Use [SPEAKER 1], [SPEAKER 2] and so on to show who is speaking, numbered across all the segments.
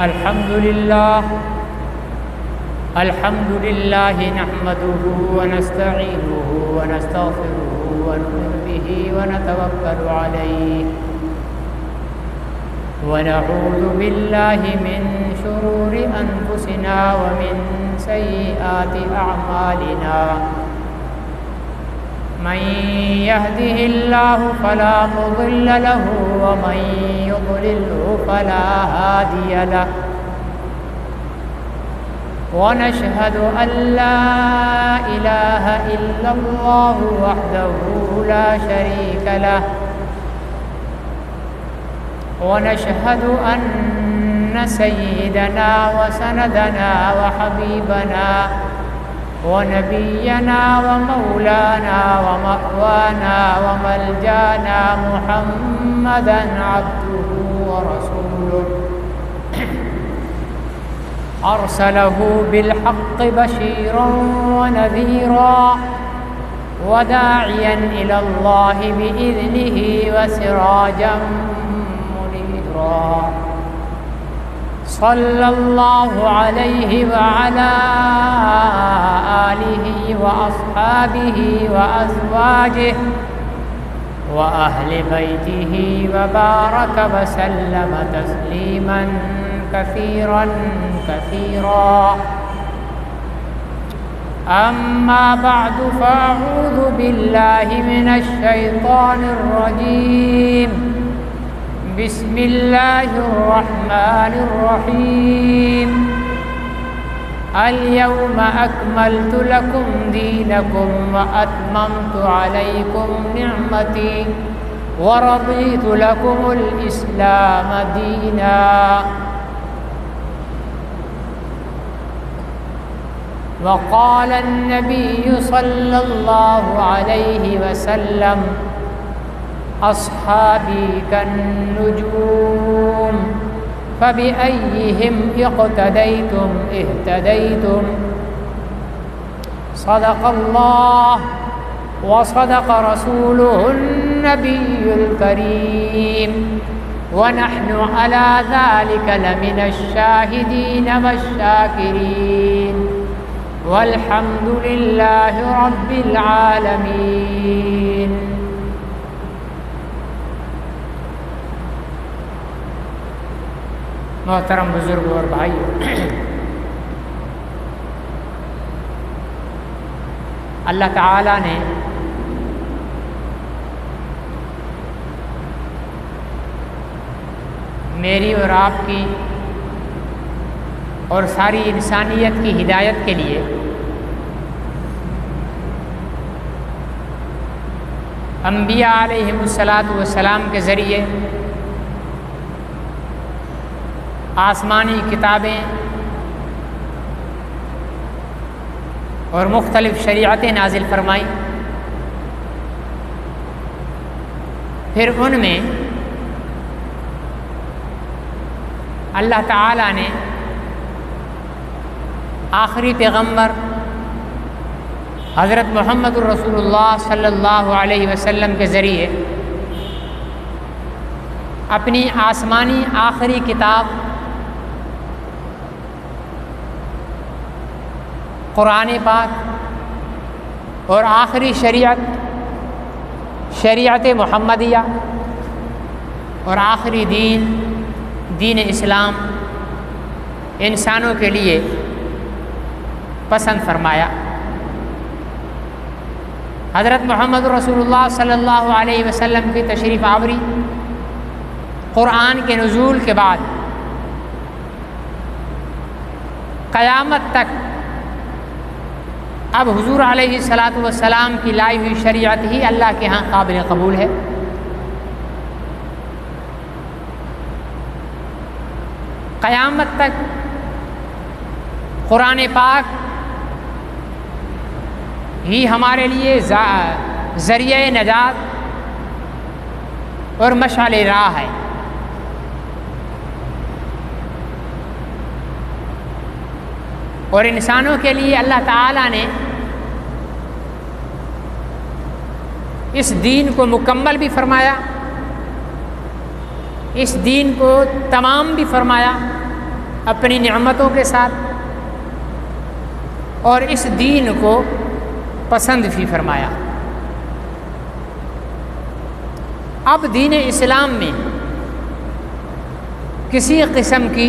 [SPEAKER 1] अल्हम्दुलिल्लाह नहमदुहु व नस्तईनुहु व नस्तगफिरुहु व नु'मिनु बिही व नतवक्कलु अलैहि व नऊज़ु बिल्लाहि मिन शुरूरि अनफुसिना व मिन सय्यिआति अअमालिना मन यहदिहिल्लाहु फला मुदिल्ल लहु व मन युद्लिल्हु फला हादिय लहु व नशहदु अल्ला इलाहा इल्लल्लाहु वहदहु ला शरीक लहु व नशहदु अन्न सय्यिदना व सनदना व हबीबना व नबियना व मौलाना व मअवाना व मलजाना मुहम्मदन अब्दुहु व रसूलुहु अरसलहु बिलहक़्क़ि बशीरन व नज़ीरा व दाइयन इलल्लाहि बिइज़्निहि व सिराजन मुनीरा सल्लल्लाहु अलैहि व अला आलिहि व अस्हाबिहि व अज़वाजिहि व अहलि बैतिहि व बारक व सल्लम तस्लीमन कसीरन कसीरा अम्मा बअदु फ़अऊज़ु बिल्लाहि मिनश शैतानिर रजीम बिस्मिल्लाहिर रहमानिर रहीम अल यौमा अकमलतु लकुम दीनकुम व अतममतु अलैकुम निअमती व रदीतु लकुमुल इस्लाम दीना वक़ाल अन्नबी सल्लल्लाहु अलैहि वसल्लम अस्हाबी कन्नुजूम फबिअय्यिहिम इक़्तदैतुम इह्तदैतुम सदक़ल्लाह व सदक़ रसूलुहुन नबियुल करीम व नहनु अला ज़ालिका लमिनश शाहिदीन वश्शाकिरीन वल्हम्दुलिल्लाहि रब्बिल आलमीन। मोहतरम बुजुर्ग और भाइयों, अल्लाह ताला ने मेरी और आपकी और सारी इंसानियत की हिदायत के लिए अंबिया अलैहिमुस्सलातु वस्सलाम के ज़रिए आसमानी किताबें और मुख्तलिफ़ शरीअतें नाजिल फरमाई। फिर उनमें अल्लाह ताला ने आखिरी पैगम्बर हज़रत मुहम्मदुर रसूलुल्लाह सल्लल्लाहु अलैहि वसल्लम के ज़रिए अपनी आसमानी आखिरी किताब कुरान पाक और आखिरी शरीयत मुहम्मदिया और आखिरी दीन इस्लाम इंसानों के लिए पसंद फरमाया। हज़रत मोहम्मद रसूलुल्लाह सल्लल्लाहु अलैहि वसल्लम की तशरीफ़ आवरी क़ुरान के नुज़ूल के बाद क़यामत तक अब हुज़ूर अलैहिस्सलातु वस्सलाम की लाई हुई शरीयत ही अल्लाह के यहाँ काबिल कबूल है। क़यामत तक क़ुरान पाक ही हमारे लिए ज़रिए नजात और मशाल राह है। और इंसानों के लिए अल्लाह ताला ने इस दीन को मुकम्मल भी फरमाया, इस दीन को तमाम भी फरमाया अपनी नेमतों के साथ, और इस दीन को पसंद भी फरमाया। अब दीन इस्लाम में किसी किस्म की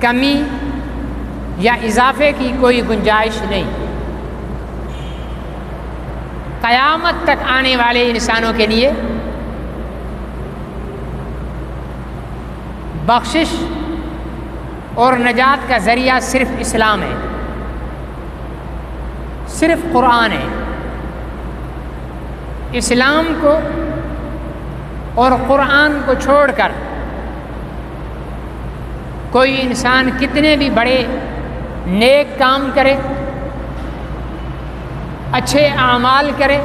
[SPEAKER 1] कमी या इजाफे की कोई गुंजाइश नहीं। क़यामत तक आने वाले इंसानों के लिए बख्शिश और नजात का ज़रिया सिर्फ इस्लाम है, सिर्फ कुरान है। इस्लाम को और कुरान को छोड़कर कोई इंसान कितने भी बड़े नेक काम करे, अच्छे आमाल करे,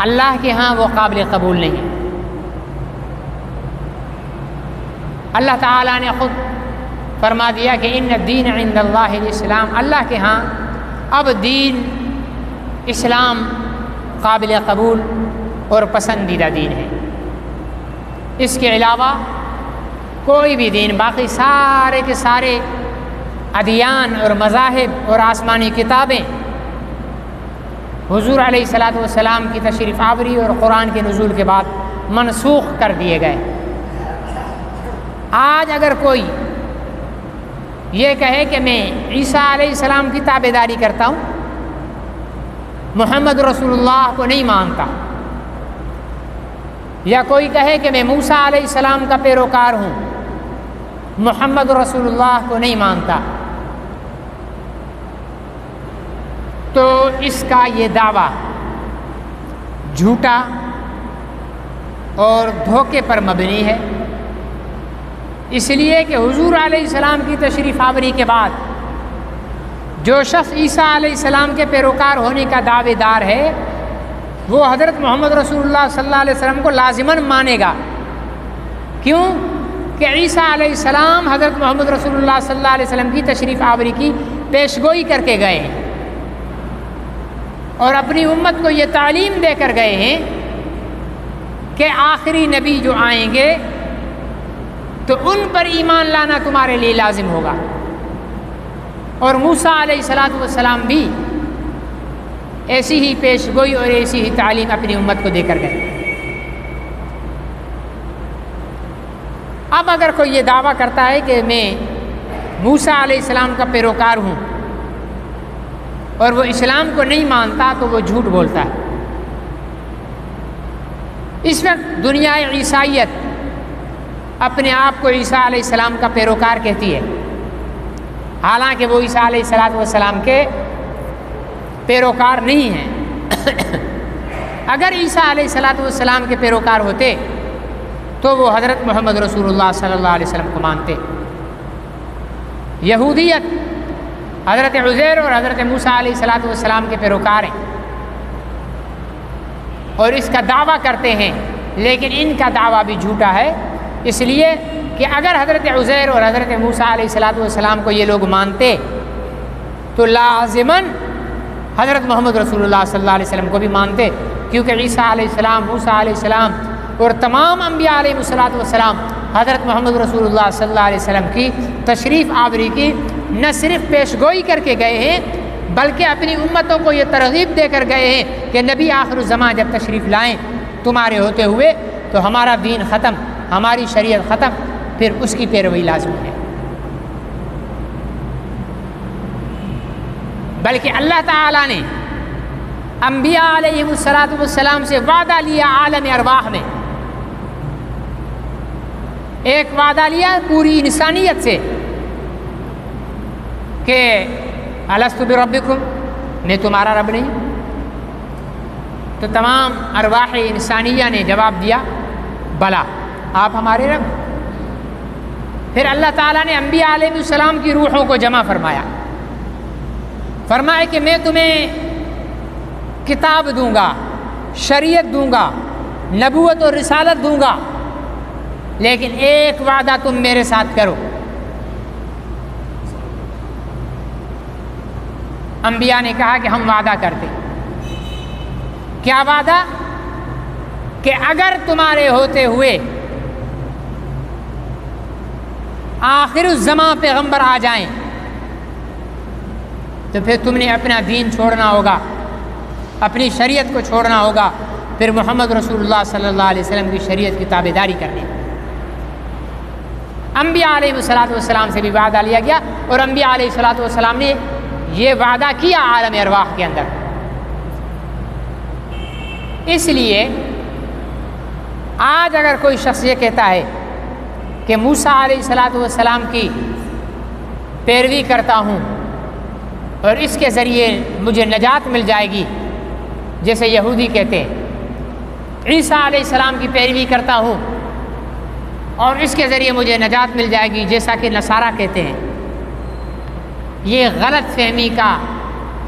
[SPEAKER 1] अल्लाह के यहाँ वो काबिल कबूल नहीं है। अल्लाह ताला ने खुद फरमा दिया कि इन्न दीन इंदल्लाहिल इस्लाम, अल्लाह के यहाँ अब दीन इस्लाम काबिल कबूल और पसंदीदा दीन है। इसके अलावा कोई भी दीन, बाकी सारे के सारे अदियान और मज़ाहिब और आसमानी किताबें हुज़ूर अलैहिस्सलातु वस्सलाम की तशरीफ़ आवरी और कुरान के नुज़ूल के बाद मनसूख कर दिए गए। आज अगर कोई ये कहे कि मैं ईसा अलैहिस्सलाम की ताबेदारी करता हूँ, मोहम्मद रसूलुल्लाह को नहीं मानता, या कोई कहे कि मैं मूसा अलैहिस्सलाम का पैरोकार हूँ, मोहम्मद रसूलुल्लाह को नहीं मानता, तो इसका ये दावा झूठा और धोखे पर मबनी है। इसलिए कि हुज़ूर अलैहिस्सलाम की तशरीफ़ आवरी के बाद जो शख्स ईसा अलैहिस्सलाम के पैरोकार होने का दावेदार है, वो हज़रत मोहम्मद रसूलुल्लाह सल्लल्लाहु अलैहि वसल्लम को लाज़िमन मानेगा। क्यों कि ईसा अलैहिस्सलाम हज़रत मोहम्मद रसूलुल्लाह सल्लल्लाहु अलैहि वसल्लम की तशरीफ़ आवरी की पेशगोई करके गए हैं और अपनी उम्मत को ये तालीम देकर गए हैं कि आखिरी नबी जो आएंगे तो उन पर ईमान लाना तुम्हारे लिए लाजिम होगा। और मूसा अलैहिस्सलातु वस्सलाम भी ऐसी ही पेशगोई और ऐसी ही तालीम अपनी उम्मत को देकर गए। अब अगर कोई ये दावा करता है कि मैं मूसा अलैहिस्सलाम का पैरोकार हूँ और वो इस्लाम को नहीं मानता, तो वो झूठ बोलता है। इस वक्त दुनिया ईसाइयत अपने आप को ईसा अलैहिस्सलाम का पैरोकार कहती है, हालांकि वो ईसा अलैहिस्सलाम के पैरोकार नहीं हैं। अगर ईसा अलैहिस्सलाम के पैरोकार होते तो वो हज़रत मोहम्मद रसूलुल्लाह सल्लल्लाहु अलैहि वसल्लम को मानते। यहूदियत हज़रत उज़ैर और हज़रत मूसा अलैहिस्सलाम के पैरोकार हैं और इसका दावा करते हैं, लेकिन इनका दावा भी झूठा है। इसलिए कि अगर हज़रत उज़ैर और हज़रत मूसा अलैहिस्सलाम को ये लोग मानते तो लाज़िमन हज़रत मोहम्मद रसूलुल्लाह सल्लल्लाहु अलैहि वसल्लम को भी मानते, क्योंकि ईसा अलैहिस्सलाम, मूसा अलैहिस्सलाम और तमाम अम्बिया अलैहिस्सलाम हज़रत मोहम्मद रसूलुल्लाह सल्लल्लाहु अलैहि वसल्लम की तशरीफ़ आवरी की न सिर्फ पेशगोई करके गए हैं, बल्कि अपनी उम्मतों को ये तरग़ीब देकर गए हैं कि नबी आखिरुज़्ज़मान जब तशरीफ़ लाएँ तुम्हारे होते हुए तो हमारा दीन ख़त्म, हमारी शरीयत ख़त्म, फिर उसकी पैरवी लाज़िम है। बल्कि अल्लाह ताला ने अम्बिया अलैहिस्सलाम से वादा लिया आलम अरवाह में, एक वादा लिया पूरी इंसानियत से कि अलस्तु बिरब्बिकुम, मैं तुम्हारा रब नहीं? तो तमाम अरवाह इंसानिया ने जवाब दिया बला, आप हमारे रब। फिर अल्लाह ताला ने अम्बिया अलैहिस्सलाम की रूहों को जमा फरमाया, फरमाया कि मैं तुम्हें किताब दूंगा, शरीयत दूंगा, नबूवत और रिसालत दूंगा, लेकिन एक वादा तुम मेरे साथ करो। अम्बिया ने कहा कि हम वादा करते। क्या वादा? कि अगर तुम्हारे होते हुए आखिरुज़्ज़मां पैगंबर आ जाएं तो फिर तुमने अपना दीन छोड़ना होगा, अपनी शरीयत को छोड़ना होगा, फिर मोहम्मद रसूलुल्लाह सल्लल्लाहु अलैहि वसल्लम की शरीयत की ताबेदारी करनी। अम्बिया अलैहिस्सलातु वस्सलाम से भी वादा लिया गया और अम्बिया अलैहिस्सलातु वस्सलाम ने ये वादा किया आलम अरवाह के अंदर। इसलिए आज अगर कोई शख्स ये कहता है कि मूसा अलैहिस्सलातु वस्सलाम की पैरवी करता हूँ और इसके ज़रिए मुझे नजात मिल जाएगी, जैसे यहूदी कहते हैं, ईसा अलैहिस्सलाम की पैरवी करता हूँ और इसके ज़रिए मुझे नजात मिल जाएगी, जैसा कि नसारा कहते हैं, ये गलत फहमी का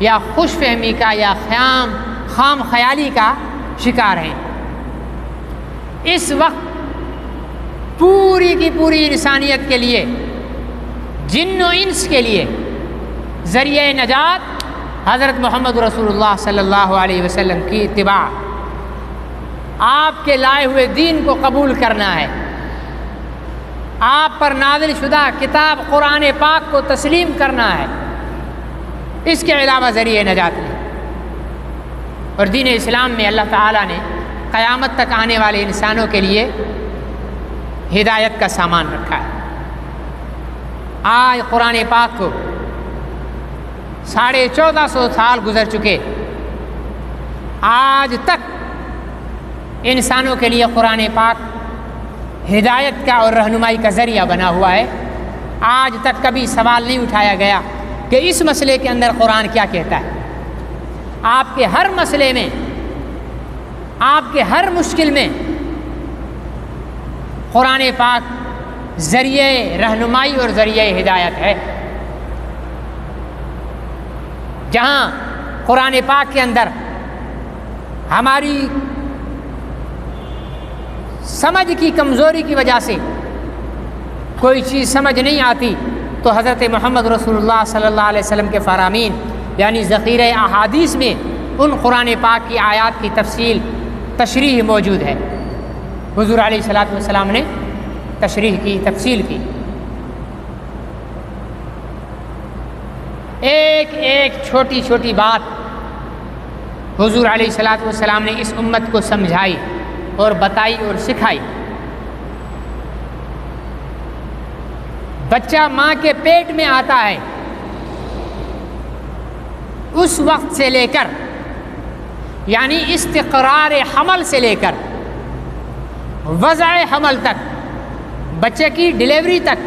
[SPEAKER 1] या खुश फहमी का या खाम ख्याली का शिकार हैं। इस वक्त पूरी की पूरी इंसानियत के लिए, जिन्न व इंस के लिए ज़रिए नजात हज़रत मोहम्मद रसूलुल्लाह सल्लल्लाहु अलैहि वसल्लम की इत्तिबा, आपके लाए हुए दीन को कबूल करना है, आप पर नाज़िल शुदा किताब कुरान पाक को तस्लीम करना है, इसके अलावा ज़रिए नजात नहीं। और दीन इस्लाम में अल्लाह ताला ने क़यामत तक आने वाले इंसानों के लिए हिदायत का सामान रखा है। आज कुरान पाक को 1450 साल गुजर चुके, आज तक इंसानों के लिए कुरान पाक हिदायत का और रहनुमाई का ज़रिया बना हुआ है। आज तक कभी सवाल नहीं उठाया गया कि इस मसले के अंदर कुरान क्या कहता है। आपके हर मसले में, आपके हर मुश्किल में कुरान पाक ज़रिए रहनुमाई और ज़रिए हिदायत है। जहाँ कुरान पाक के अंदर हमारी समझ की कमज़ोरी की वजह से कोई चीज़ समझ नहीं आती, तो हज़रत मोहम्मद रसूलुल्लाह सल्लल्लाहु अलैहि वसल्लम के फ़रामीन यानी ज़ख़ीरे अहादीस में उन कुरान पाक की आयात की तफसील तशरीह मौजूद है। हुज़ूर अलैहिस्सलातु वस्सलाम ने तशरीह की, तफसील की। एक एक छोटी छोटी बात हुज़ूर अलैहिस्सलातु वस्सलाम ने इस उम्मत को समझाई और बताई और सिखाई। बच्चा माँ के पेट में आता है, उस वक्त से लेकर यानी इस्तिक़रार हमल से लेकर वज़अ हमल तक, बच्चे की डिलीवरी तक,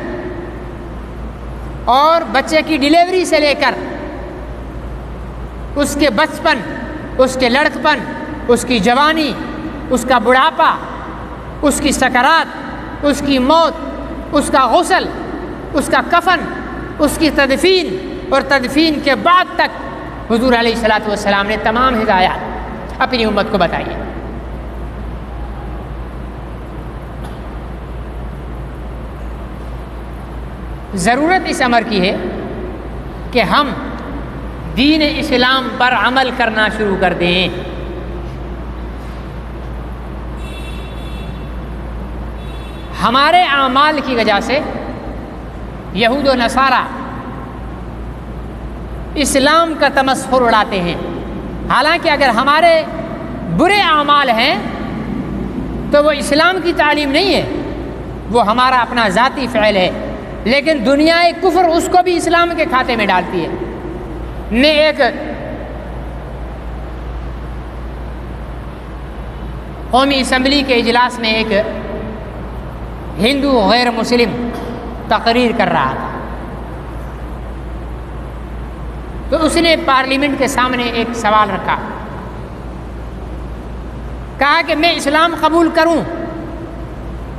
[SPEAKER 1] और बच्चे की डिलीवरी से लेकर उसके बचपन, उसके लड़कपन, उसकी जवानी, उसका बुढ़ापा, उसकी सकरात, उसकी मौत, उसका गुस्ल, उसका कफन, उसकी तदफीन और तदफीन के बाद तक हुज़ूर अलैहिस्सलातु वस्सलाम ने तमाम हिदायत अपनी उम्मत को बताई है। ज़रूरत इस अमर की है कि हम दीन इस्लाम पर अमल करना शुरू कर दें। हमारे आमाल की वजह से यहूद व नसारा इस्लाम का तमस्खुर उड़ाते हैं। हालांकि अगर हमारे बुरे आमाल हैं तो वो इस्लाम की तालीम नहीं है, वो हमारा अपना ज़ाती फ़ैल है, लेकिन दुनियाए कुफ्र उसको भी इस्लाम के खाते में डालती है। ने एक कौमी असम्बली के इजलास में एक हिंदू गैर मुस्लिम तकरीर कर रहा था, तो उसने पार्लियामेंट के सामने एक सवाल रखा, कहा कि मैं इस्लाम कबूल करूं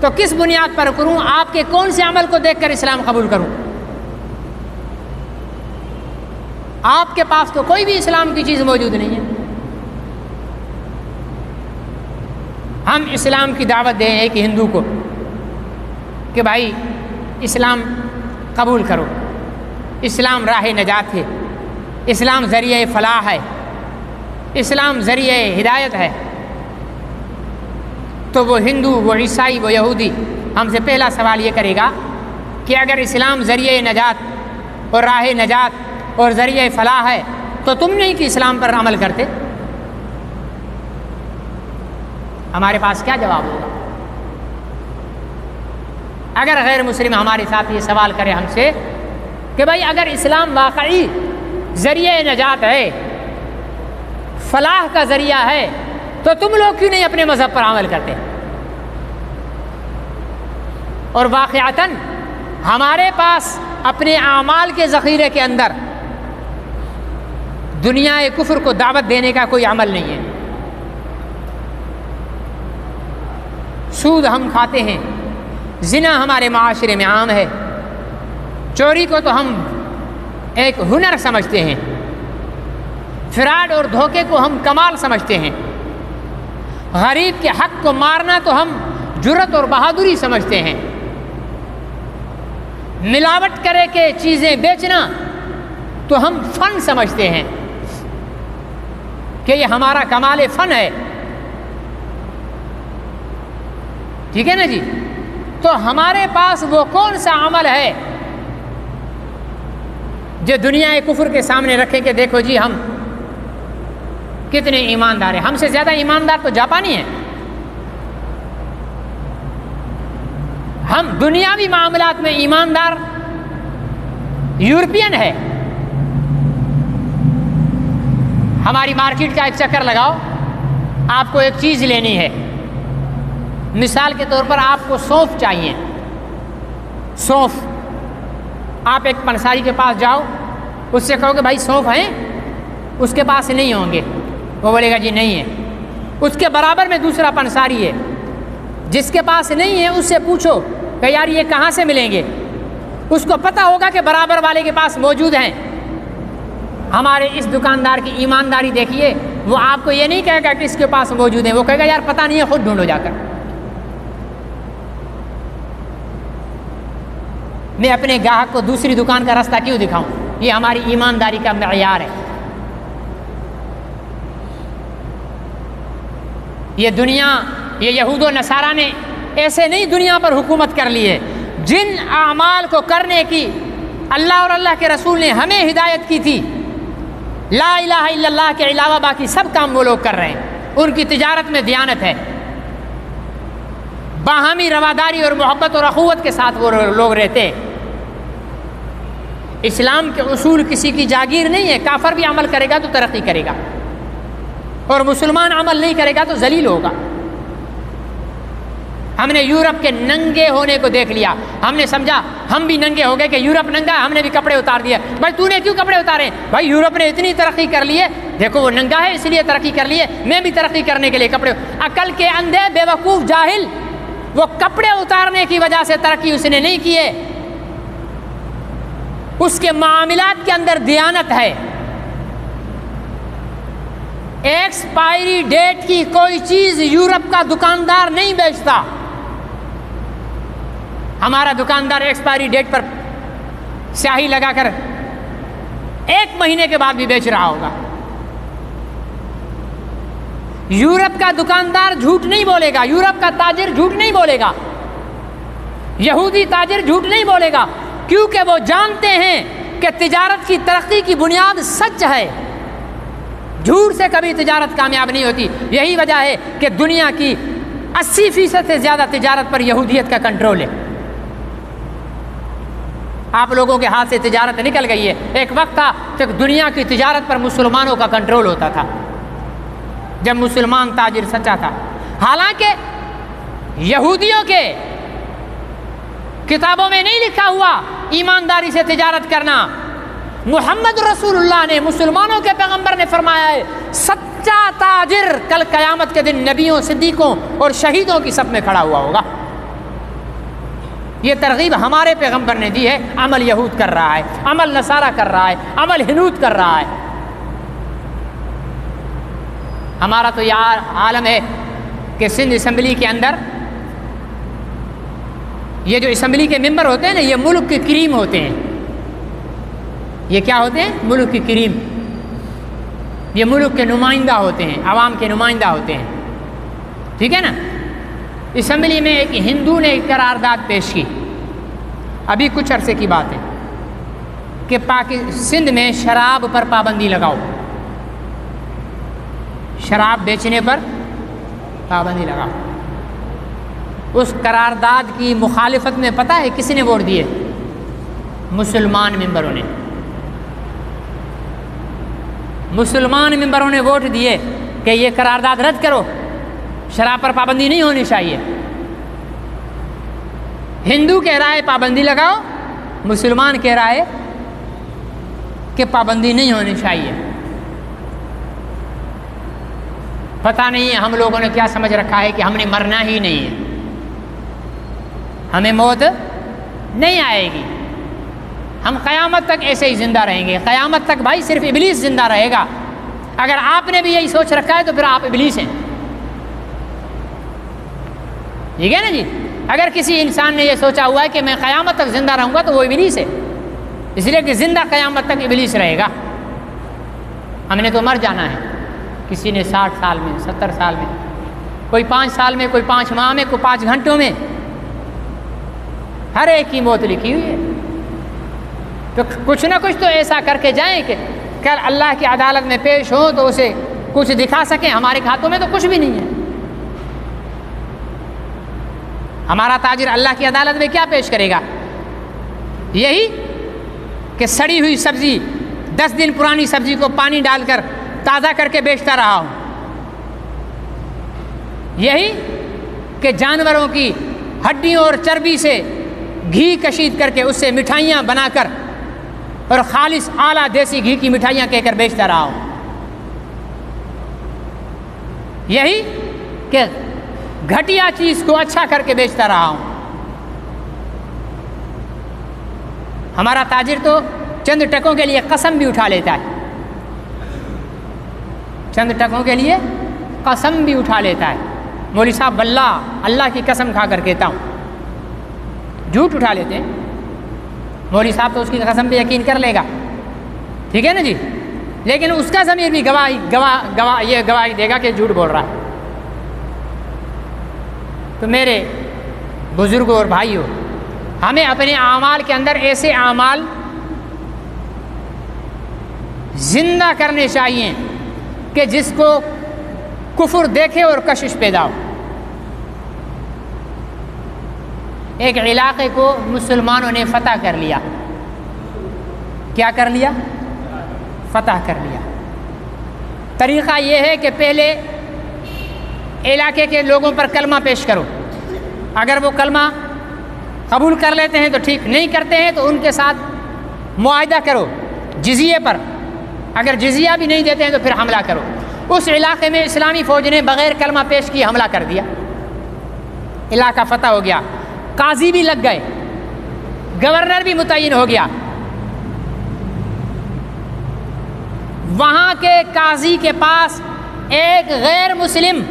[SPEAKER 1] तो किस बुनियाद पर करूं, आपके कौन से अमल को देखकर इस्लाम कबूल करूं? आपके पास तो कोई भी इस्लाम की चीज़ मौजूद नहीं है। हम इस्लाम की दावत दें एक हिंदू को कि भाई इस्लाम कबूल करो, इस्लाम राह नजात है, इस्लाम ज़रिए फ़लाह है, इस्लाम ज़रिए हिदायत है, तो वो हिंदू, वो ईसाई, वो यहूदी हमसे पहला सवाल ये करेगा कि अगर इस्लाम ज़रिए नजात और राह नजात और ज़रिए फ़लाह है तो तुम नहीं कि इस्लाम पर अमल करते? हमारे पास क्या जवाब होगा? अगर गैर मुस्लिम हमारे साथ ये सवाल करे हमसे कि भाई अगर इस्लाम वाकई ज़रिए नजात है, फलाह का ज़रिया है, तो तुम लोग क्यों नहीं अपने मज़हब पर अमल करते? और वाक़अतन हमारे पास अपने आमाल के ज़ख़ीरे के अंदर दुनिया कुफ्र को दावत देने का कोई अमल नहीं है। सूद हम खाते हैं, ज़िना हमारे माशरे में आम है, चोरी को तो हम एक हुनर समझते हैं, फ्रॉड और धोखे को हम कमाल समझते हैं, गरीब के हक को मारना तो हम जुर्रत और बहादुरी समझते हैं, मिलावट करे के चीज़ें बेचना तो हम फ़न समझते हैं कि ये हमारा कमाल फ़न है। ठीक है ना जी? तो हमारे पास वो कौन सा अमल है जो दुनिया कुफ्र के सामने रखें कि देखो जी हम कितने ईमानदार हैं? हमसे ज़्यादा ईमानदार तो जापानी हैं। हम दुनियावी मामलात में ईमानदार यूरोपियन है। हमारी मार्केट का एक चक्कर लगाओ, आपको एक चीज़ लेनी है, मिसाल के तौर पर आपको सौंफ चाहिए, सौंफ। आप एक पंसारी के पास जाओ, उससे कहोगे भाई सौंफ हैं? उसके पास नहीं होंगे, वो बोलेगा जी नहीं है। उसके बराबर में दूसरा पंसारी है, जिसके पास नहीं है उससे पूछो कि यार ये कहाँ से मिलेंगे, उसको पता होगा कि बराबर वाले के पास मौजूद हैं। हमारे इस दुकानदार की ईमानदारी देखिए, वो आपको ये नहीं कहेगा कि इसके पास मौजूद है, वो कहेगा यार पता नहीं है, खुद ढूंढो जाकर। मैं अपने ग्राहक को दूसरी दुकान का रास्ता क्यों दिखाऊं? ये हमारी ईमानदारी का मयार है। ये दुनिया, ये यहूद व नसारा ने ऐसे नहीं दुनिया पर हुकूमत कर ली है। जिन आमाल को करने की अल्लाह और अल्लाह के रसूल ने हमें हिदायत की थी, ला इलाहा इल्लल्लाह के अलावा बाकी सब काम वो लोग कर रहे हैं। उनकी तिजारत में दियानत है, बाहमी रवादारी और मोहब्बत और अखुवत के साथ वो लोग रहते हैं। इस्लाम के उसूल किसी की जागीर नहीं है। काफर भी अमल करेगा तो तरक्की करेगा, और मुसलमान अमल नहीं करेगा तो जलील होगा। हमने यूरोप के नंगे होने को देख लिया, हमने समझा हम भी नंगे हो गए कि यूरोप नंगा, हमने भी कपड़े उतार दिए। भाई तूने क्यों कपड़े उतारे? भाई यूरोप ने इतनी तरक्की कर ली है, देखो वो नंगा है इसलिए तरक्की कर ली है, मैं भी तरक्की करने के लिए कपड़े। अकल के अंधे बेवकूफ़ जाहिल, वो कपड़े उतारने की वजह से तरक्की उसने नहीं की है, उसके मामलात के अंदर दियानत है। एक्सपायरी डेट की कोई चीज़ यूरोप का दुकानदार नहीं बेचता। हमारा दुकानदार एक्सपायरी डेट पर स्याही लगाकर 1 महीने के बाद भी बेच रहा होगा। यूरोप का दुकानदार झूठ नहीं बोलेगा, यूरोप का ताजिर झूठ नहीं बोलेगा, यहूदी ताजिर झूठ नहीं बोलेगा, क्योंकि वो जानते हैं कि तिजारत की तरक्की की बुनियाद सच है। झूठ से कभी तिजारत कामयाब नहीं होती। यही वजह है कि दुनिया की 80% से ज़्यादा तिजारत पर यहूदियत का कंट्रोल है। आप लोगों के हाथ से तिजारत निकल गई है। एक वक्त था जब दुनिया की तिजारत पर मुसलमानों का कंट्रोल होता था, जब मुसलमान ताजिर सच्चा था। हालांकि यहूदियों के किताबों में नहीं लिखा हुआ ईमानदारी से तिजारत करना। मुहम्मद रसूलुल्लाह ने, मुसलमानों के पैगंबर ने फरमाया है, सच्चा ताजिर कल क़यामत के दिन नबियों, सिद्दीकों और शहीदों की सब में खड़ा हुआ होगा। ये तरगीब हमारे पैगंबर ने दी है। अमल यहूद कर रहा है, अमल नसारा कर रहा है, अमल हिनूद कर रहा है। हमारा तो यार आलम है कि सिंध असम्बली के अंदर ये जो असम्बली के मेंबर होते हैं ना, ये मुल्क के करीम होते हैं। ये क्या होते हैं? मुल्क के करीम। ये मुल्क के नुमाइंदा होते हैं, आवाम के नुमाइंदा होते हैं। ठीक है ना? असम्बली में एक हिंदू ने करारदाद पेश की, अभी कुछ अरसे की बात है कि सिंध में शराब पर पाबंदी लगाओ, शराब बेचने पर पाबंदी लगाओ। उस करारदाद की मुखालिफत में पता है किसी ने वोट दिए? मुसलमान मेंबरों ने। मुसलमान मेंबरों ने वोट दिए कि ये करारदाद रद्द करो, शराब पर पाबंदी नहीं होनी चाहिए। हिंदू कह रहा है पाबंदी लगाओ, मुसलमान कह रहा है कि पाबंदी नहीं होनी चाहिए। पता नहीं हम लोगों ने क्या समझ रखा है कि हमने मरना ही नहीं है, हमें मौत नहीं आएगी, हम क़यामत तक ऐसे ही ज़िंदा रहेंगे। क़यामत तक भाई सिर्फ इब्लीस ज़िंदा रहेगा। अगर आपने भी यही सोच रखा है तो फिर आप इब्लीस हैं, ठीक है ना जी। अगर किसी इंसान ने यह सोचा हुआ है कि मैं क़यामत तक ज़िंदा रहूँगा तो वो इब्लीस है, इसलिए कि ज़िंदा क़यामत तक इब्लीस रहेगा। हमने तो मर जाना है। किसी ने 60 साल में, 70 साल में, कोई 5 साल में, कोई 5 माह में, कोई 5 घंटों में, हर एक की मौत लिखी हुई है। तो कुछ ना कुछ तो ऐसा करके जाएं कि कल अल्लाह की अदालत में पेश हो तो उसे कुछ दिखा सकें। हमारे हाथों में तो कुछ भी नहीं है। हमारा ताजिर अल्लाह की अदालत में क्या पेश करेगा? यही कि सड़ी हुई सब्जी, 10 दिन पुरानी सब्जी को पानी डालकर ताज़ा करके बेचता रहा हूँ। यही कि जानवरों की हड्डियों और चर्बी से घी कशीद करके उससे मिठाइयाँ बनाकर और खालिस आला देसी घी की मिठाइयाँ कहकर बेचता रहा हूँ। यही कि घटिया चीज़ को अच्छा करके बेचता रहा हूँ। हमारा ताजिर तो चंद टकों के लिए कसम भी उठा लेता है, चंद टकों के लिए कसम भी उठा लेता है। मौलवी साहब बल्ला अल्लाह की कसम खा कर कहता हूँ, झूठ उठा लेते हैं। मौलवी साहब तो उसकी कसम पे यकीन कर लेगा, ठीक है ना जी, लेकिन उसका ज़मीर भी गवाही देगा कि झूठ बोल रहा है। तो मेरे बुज़ुर्गों और भाइयों, हमें अपने आमाल के अंदर ऐसे आमाल जिंदा करने चाहिए कि जिसको कुफ्र देखे और कशिश पैदा हो। एक इलाके को मुसलमानों ने फतह कर लिया। क्या कर लिया? फतह कर लिया। तरीक़ा ये है कि पहले इलाके के लोगों पर कलमा पेश करो। अगर वो कलमा कबूल कर लेते हैं तो ठीक, नहीं करते हैं तो उनके साथ मुआहदा करो जिज़िये पर। अगर जिज़िया भी नहीं देते हैं तो फिर हमला करो। उस इलाके में इस्लामी फ़ौज ने बग़ैर कलमा पेश किए हमला कर दिया, इलाका फ़तह हो गया, काजी भी लग गए, गवर्नर भी मुतय्यन हो गया। वहाँ के काजी के पास एक गैर मुस्लिम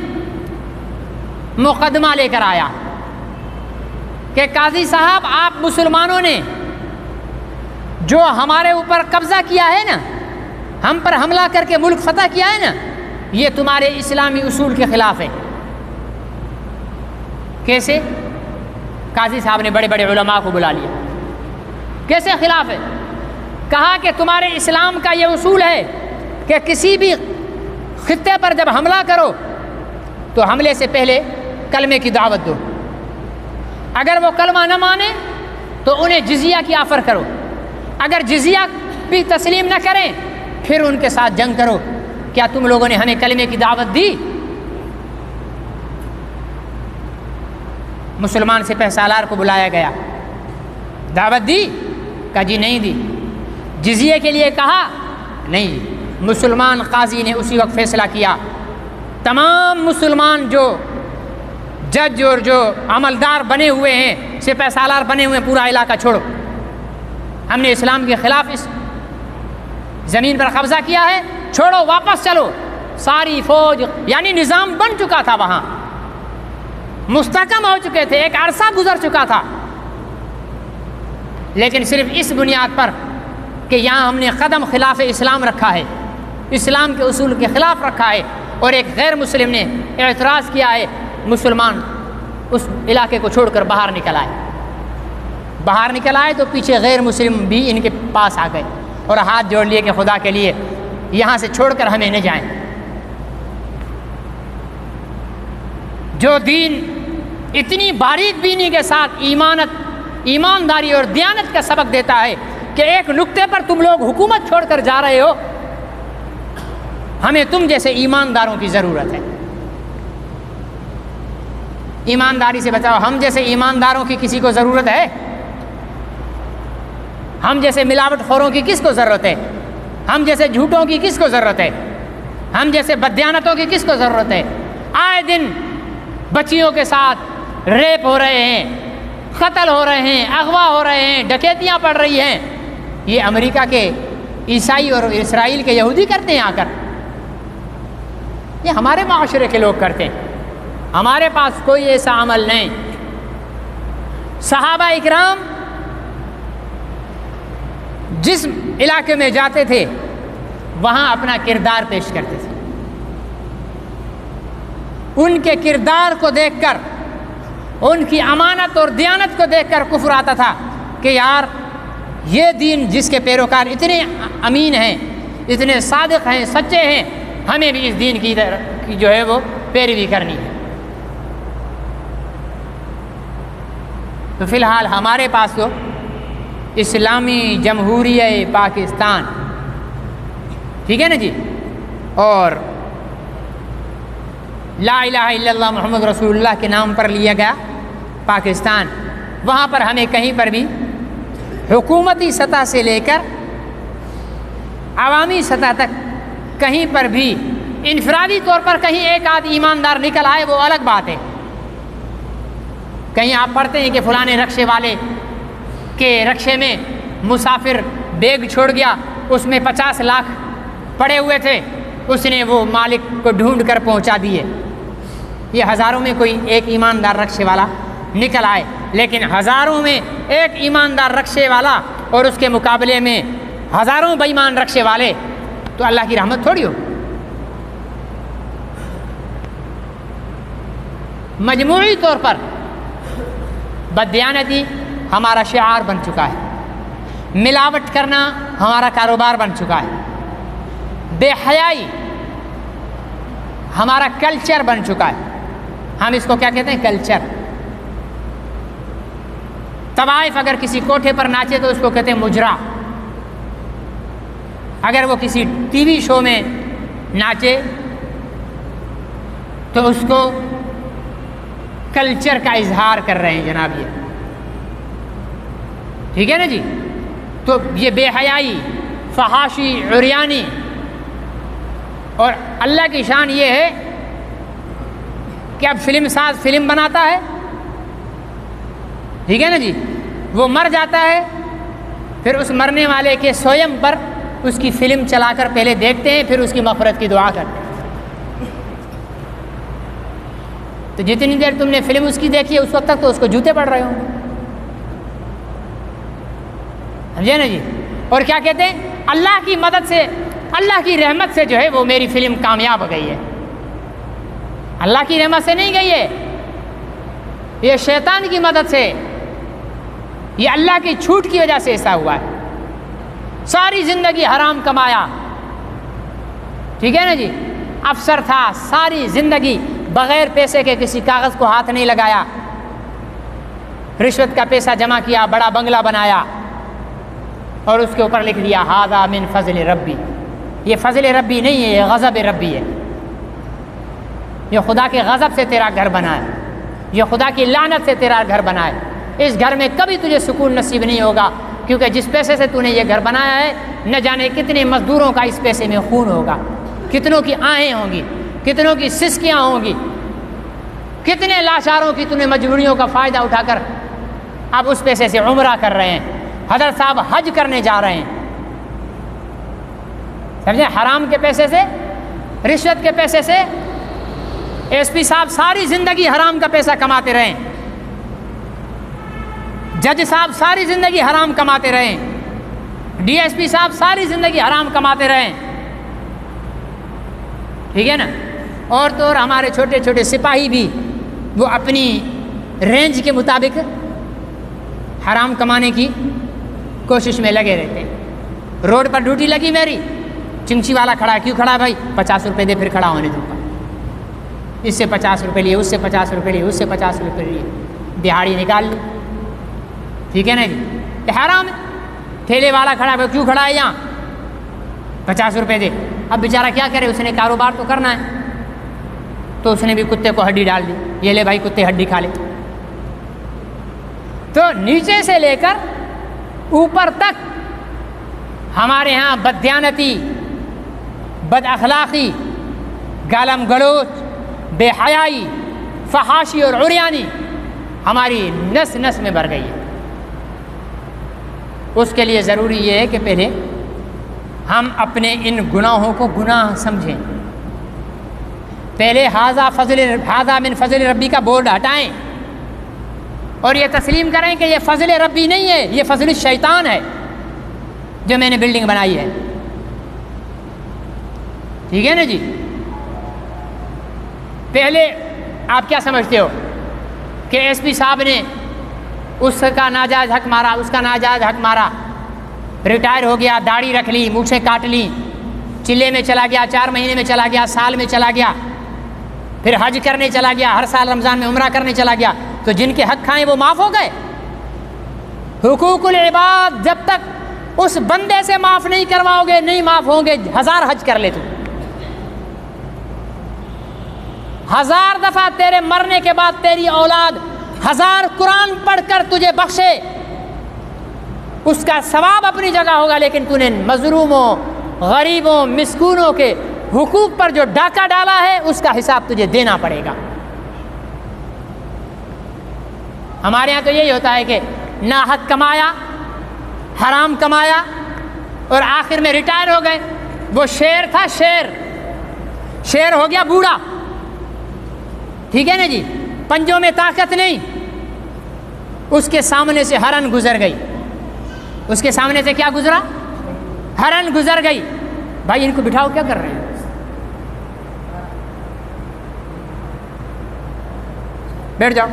[SPEAKER 1] मुकदमा लेकर आया कि काजी साहब, आप मुसलमानों ने जो हमारे ऊपर कब्ज़ा किया है ना, हम पर हमला करके मुल्क फतह किया है ना, ये तुम्हारे इस्लामी उसूल के ख़िलाफ़ है। कैसे? काजी साहब ने बड़े बड़े उलमा को बुला लिया। कैसे ख़िलाफ़ है? कहा कि तुम्हारे इस्लाम का ये उसूल है कि किसी भी खित्ते पर जब हमला करो तो हमले से पहले कलमे की दावत दो। अगर वो कलमा न माने तो उन्हें जिज़िया की ऑफ़र करो। अगर जिज़िया भी तस्लीम न करें फिर उनके साथ जंग करो। क्या तुम लोगों ने हमें कलमे की दावत दी? मुसलमान सिपह सालार को बुलाया गया, दावत दी? कहा जी नहीं दी। जिज़िये के लिए कहा? नहीं। मुसलमान काजी ने उसी वक्त फ़ैसला किया, तमाम मुसलमान जो जज और जो अमलदार बने हुए हैं, सिपह सालार बने हुए हैं, पूरा इलाका छोड़ो। हमने इस्लाम के ख़िलाफ़ इस ज़मीन पर कब्ज़ा किया है, छोड़ो, वापस चलो। सारी फ़ौज, यानी निज़ाम बन चुका था, वहाँ मुस्तहकम हो चुके थे, एक अरसा गुजर चुका था, लेकिन सिर्फ इस बुनियाद पर कि यहाँ हमने कदम खिलाफ इस्लाम रखा है, इस्लाम के उसूल के ख़िलाफ़ रखा है, और एक गैर मुस्लिम ने एतराज़ किया है, मुसलमान उस इलाके को छोड़कर बाहर निकल आए। बाहर निकल आए तो पीछे गैर मुस्लिम भी इनके पास आ गए और हाथ जोड़ लिए कि खुदा के लिए यहाँ से छोड़कर हमें न जाएं। जो दीन इतनी बारीक बीनी के साथ ईमानदारी और दयानत का सबक देता है कि एक नुक्ते पर तुम लोग हुकूमत छोड़कर जा रहे हो, हमें तुम जैसे ईमानदारों की ज़रूरत है। ईमानदारी से बचाओ। हम जैसे ईमानदारों की किसी को ज़रूरत है? हम जैसे मिलावटखोरों की किसको ज़रूरत है? हम जैसे झूठों की किसको ज़रूरत है? हम जैसे बददियानतों की किसको ज़रूरत है? आए दिन बच्चियों के साथ रेप हो रहे हैं, कत्ल हो रहे हैं, अगवा हो रहे हैं, डकैतियाँ पड़ रही हैं। ये अमेरिका के ईसाई और इसराइल के यहूदी करते हैं आकर। ये हमारे माशरे के लोग करते हैं। हमारे पास कोई ऐसा अमल नहीं। सहाबा इकराम जिस इलाके में जाते थे वहाँ अपना किरदार पेश करते थे। उनके किरदार को देखकर, उनकी अमानत और दयानत को देखकर कुफ्र आता था कि यार ये दीन जिसके पैरोकार इतने अमीन हैं, इतने सादिक हैं, सच्चे हैं, हमें भी इस दीन की जो है वो पैरवी करनी है। तो फ़िलहाल हमारे पास तो इस्लामी जमहूरियत पाकिस्तान, ठीक है ना जी, और ला इलाहा इल्लल्लाह मुहम्मद रसूलुल्लाह के नाम पर लिया गया पाकिस्तान, वहाँ पर हमें कहीं पर भी हुकूमती सतह से लेकर आवामी सतह तक कहीं पर भी इनफरादी तौर पर कहीं एक आध ईमानदार निकल आए वो अलग बात है। कहीं आप पढ़ते हैं कि फलाने रक्शे वाले के रक्शे में मुसाफिर बैग छोड़ गया, उसमें 50 लाख पड़े हुए थे, उसने वो मालिक को ढूंढ कर पहुंचा दिए। ये हज़ारों में कोई एक ईमानदार रक्शे वाला निकल आए, लेकिन हज़ारों में एक ईमानदार रक्शे वाला और उसके मुकाबले में हज़ारों बेईमान रक्शे वाले, तो अल्लाह की रहमत थोड़ी हो। मजमूई तौर पर बददियानती हमारा शिआर बन चुका है, मिलावट करना हमारा कारोबार बन चुका है, बेहयाई हमारा कल्चर बन चुका है। हम इसको क्या कहते हैं? कल्चर। तवाइफ अगर किसी कोठे पर नाचे तो उसको कहते हैं मुजरा। अगर वो किसी टीवी शो में नाचे तो उसको कल्चर का इजहार कर रहे हैं जनाब, ये ठीक है ना जी। तो ये बेहयाई, फहाशी, उरियानी, और अल्लाह की शान ये है कि अब फिल्म साज फिल्म बनाता है, ठीक है ना जी, वो मर जाता है, फिर उस मरने वाले के स्वयं पर उसकी फिल्म चलाकर पहले देखते हैं, फिर उसकी मग़फ़िरत की दुआ करते हैं। तो जितनी देर तुमने फिल्म उसकी देखी है उस वक्त तक तो उसको जूते पड़ रहे होंगे, समझे ना जी। और क्या कहते हैं? अल्लाह की मदद से, अल्लाह की रहमत से जो है वो मेरी फिल्म कामयाब हो गई है। अल्लाह की रहमत से नहीं गई है, ये शैतान की मदद से, ये अल्लाह की छूट की वजह से ऐसा हुआ है। सारी ज़िंदगी हराम कमाया, ठीक है ना जी, अफसर था, सारी ज़िंदगी बग़ैर पैसे के किसी कागज़ को हाथ नहीं लगाया, रिश्वत का पैसा जमा किया, बड़ा बंगला बनाया और उसके ऊपर लिख दिया हाज़ा मिन फ़ज़ल रब्बी। ये फ़ज़ल रब्बी नहीं है, ये गज़ब रब्बी है। ये खुदा के गज़ब से तेरा घर बना है, ये खुदा की लानत से तेरा घर बना है। इस घर में कभी तुझे सुकून नसीब नहीं होगा, क्योंकि जिस पैसे से तूने ये घर बनाया है न जाने कितने मज़दूरों का इस पैसे में खून होगा, कितनों की आहें होंगी, कितनों की सिसकियाँ होंगी, कितने लाचारों की तूने मजबूरियों का फ़ायदा उठाकर अब उस पैसे से उम्रा कर रहे हैं। हज़रत साहब हज करने जा रहे हैं, समझे, हराम के पैसे से, रिश्वत के पैसे से। एसपी साहब सारी ज़िंदगी हराम का पैसा कमाते रहे, जज साहब सारी ज़िंदगी हराम कमाते रहे, डीएसपी साहब सारी ज़िंदगी हराम कमाते रहे, ठीक है ना। और तो और हमारे छोटे छोटे सिपाही भी वो अपनी रेंज के मुताबिक हराम कमाने की कोशिश में लगे रहते हैं। रोड पर ड्यूटी लगी मेरी, चिंची वाला खड़ा है, क्यों खड़ा है भाई? 50 रुपये दे, फिर खड़ा होने दूँगा। इससे 50 रुपये लिए, उससे 50 रुपये लिए, उससे 50 रुपये लिए, दिहाड़ी निकाल ली। ठीक है ना जी, ये हराम है। ठेले वाला खड़ा है, क्यों खड़ा है यहाँ? 50 रुपये दे। अब बेचारा क्या करे, उसने कारोबार तो करना है, तो उसने भी कुत्ते को हड्डी डाल दी, ये ले भाई कुत्ते हड्डी खा ले। तो नीचे से लेकर ऊपर तक हमारे यहाँ बददियानती, बद अखलाक़ी, गालम गलोच, बेहयाई, फहाशी और उरियानी हमारी नस नस में भर गई है। उसके लिए ज़रूरी ये है कि पहले हम अपने इन गुनाहों को गुनाह समझें। पहले हाजा मिन फज़ल रब्बी का बोर्ड हटाएं और ये तस्लीम करें कि ये फज़ल रब्बी नहीं है, ये फज़ल शैतान है जो मैंने बिल्डिंग बनाई है। ठीक है ना जी। पहले आप क्या समझते हो कि एसपी साहब ने उसका नाजायज़ हक मारा, उसका नाजायज़ हक मारा, रिटायर हो गया, दाढ़ी रख ली, मूछें काट ली, चिल्ले में चला गया, 4 महीने में चला गया, साल में चला गया, फिर हज करने चला गया, हर साल रमज़ान में उम्रा करने चला गया, तो जिनके हक खाएं वो माफ़ हो गए? हुकूकुल इबाद जब तक उस बंदे से माफ़ नहीं करवाओगे नहीं माफ़ होंगे। 1000 हज कर ले तू, 1000 दफ़ा तेरे मरने के बाद तेरी औलाद 1000 कुरान पढ़कर तुझे बख्शे, उसका सवाब अपनी जगह होगा, लेकिन तूने मजलूमों, गरीबों, मिस्कीनों के हुकूक पर जो डाका डाला है उसका हिसाब तुझे देना पड़ेगा। हमारे यहाँ तो यही होता है कि नाहक कमाया, हराम कमाया और आखिर में रिटायर हो गए। वो शेर था, शेर हो गया बूढ़ा। ठीक है ना जी, पंजों में ताकत नहीं, उसके सामने से हरन गुजर गई। उसके सामने से क्या गुजरा? हरन गुजर गई। भाई इनको बिठाओ, क्या कर रहे हैं? बैठ जाओ।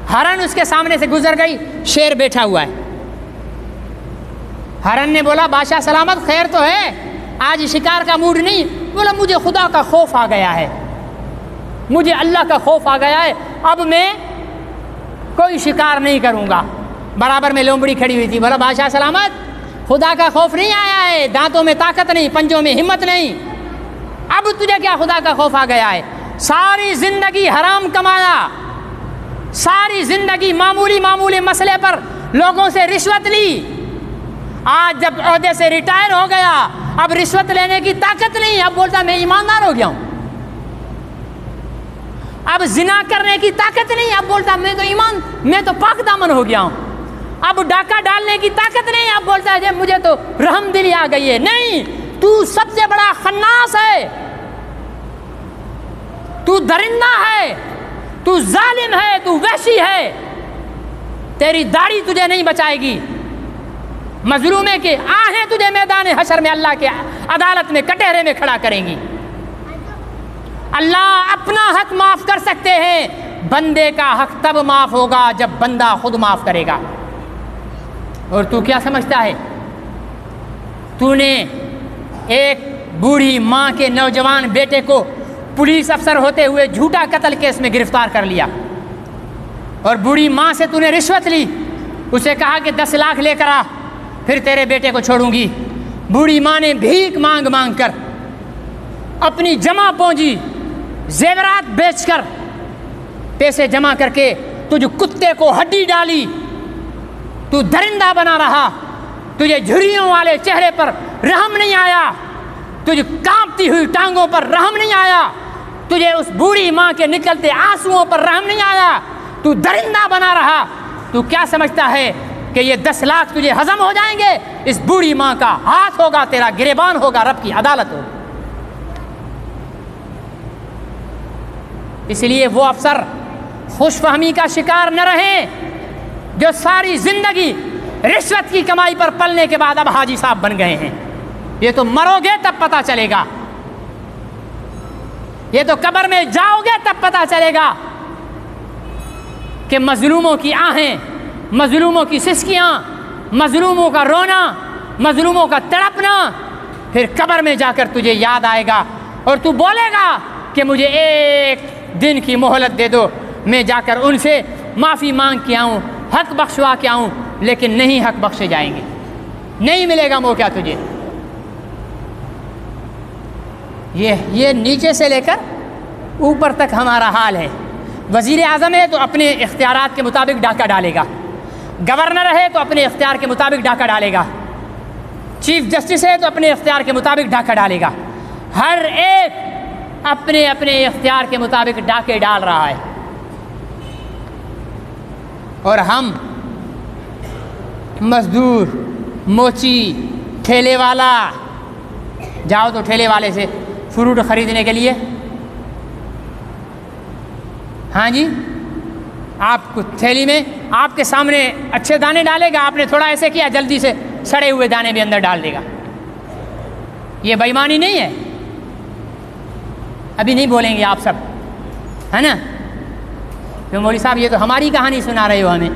[SPEAKER 1] हरन उसके सामने से गुजर गई, शेर बैठा हुआ है। हरन ने बोला बादशाह सलामत, खैर तो है, आज शिकार का मूड नहीं। बोला मुझे खुदा का खौफ आ गया है, मुझे अल्लाह का खौफ आ गया है, अब मैं कोई शिकार नहीं करूंगा। बराबर में लोमड़ी खड़ी हुई थी। बोला बादशाह सलामत, खुदा का खौफ नहीं आया है, दांतों में ताकत नहीं, पंजों में हिम्मत नहीं, अब तुझे क्या खुदा का खौफ आ गया है? सारी जिंदगी हराम कमाया, सारी जिंदगी मामूली मामूली मसले पर लोगों से रिश्वत ली, आज जब ओहदे से रिटायर हो गया अब रिश्वत लेने की ताकत नहीं, अब बोलता मैं ईमानदार हो गया हूं। अब जिना करने की ताकत नहीं, अब बोलता मैं तो पाक दामन हो गया हूं। अब डाका डालने की ताकत नहीं, अब बोलता है मुझे तो रहमदिली आ गई है। नहीं, तू सबसे बड़ा खन्नास है, तू दरिंदा है, तू जालिम है, तू वहशी है। तेरी दाढ़ी तुझे नहीं बचाएगी, मजलूमे के आहें तुझे मैदान हशर में अल्लाह के अदालत में कटहरे में खड़ा करेंगी। अल्लाह अपना हक माफ कर सकते हैं, बंदे का हक तब माफ होगा जब बंदा खुद माफ करेगा। और तू क्या समझता है? तूने एक बूढ़ी माँ के नौजवान बेटे को पुलिस अफसर होते हुए झूठा कत्ल केस में गिरफ्तार कर लिया और बूढ़ी माँ से तूने रिश्वत ली, उसे कहा कि 10 लाख लेकर आ फिर तेरे बेटे को छोड़ूंगी। बूढ़ी माँ ने भीख मांग मांग कर अपनी जमा पूंजी जेवरात बेचकर पैसे जमा करके तुझ कुत्ते को हड्डी डाली, तू दरिंदा बना रहा, तुझे झुर्रियों वाले चेहरे पर रहम नहीं आया, तुझ कांपती हुई टांगों पर रहम नहीं आया, तुझे उस बूढ़ी माँ के निकलते आंसुओं पर रहम नहीं आया, तू दरिंदा बना रहा। तू क्या समझता है कि ये 10 लाख तुझे हजम हो जाएंगे? इस बूढ़ी माँ का हाथ होगा, तेरा गिरेबान होगा, रब की अदालत होगी। इसलिए वो अफसर खुशफहमी का शिकार न रहे जो सारी जिंदगी रिश्वत की कमाई पर पलने के बाद अब हाजी साहब बन गए हैं। ये तो मरोगे तब पता चलेगा, ये तो कब्र में जाओगे तब पता चलेगा कि मज़लूमों की आहें, मज़लूमों की सिसकियाँ, मज़लूमों का रोना, मज़लूमों का तड़पना, फिर कब्र में जाकर तुझे याद आएगा और तू बोलेगा कि मुझे एक दिन की मोहलत दे दो, मैं जाकर उनसे माफ़ी मांग के आऊँ, हक बख्शवा के आऊँ। लेकिन नहीं हक बख्शे जाएंगे, नहीं मिलेगा मौका तुझे। ये नीचे से लेकर ऊपर तक हमारा हाल है। वज़ीर आज़म है तो अपने इख्तियारात के मुताबिक डाका डालेगा, गवर्नर है तो अपने इख्तियार के मुताबिक डाका डालेगा, चीफ जस्टिस है तो अपने इख्तियार के मुताबिक डाका डालेगा। हर एक अपने अपने इख्तियार के मुताबिक डाके डाल रहा है। और हम मज़दूर, मोची, ठेले वाला, जाओ तो ठेले वाले से फ्रूट ख़रीदने के लिए, हाँ जी, आपको थैली में आपके सामने अच्छे दाने डालेगा, आपने थोड़ा ऐसे किया जल्दी से सड़े हुए दाने भी अंदर डाल देगा। ये बेईमानी नहीं है? अभी नहीं बोलेंगे आप सब, है ना? तो मौलवी साहब ये तो हमारी कहानी सुना रहे हो हमें।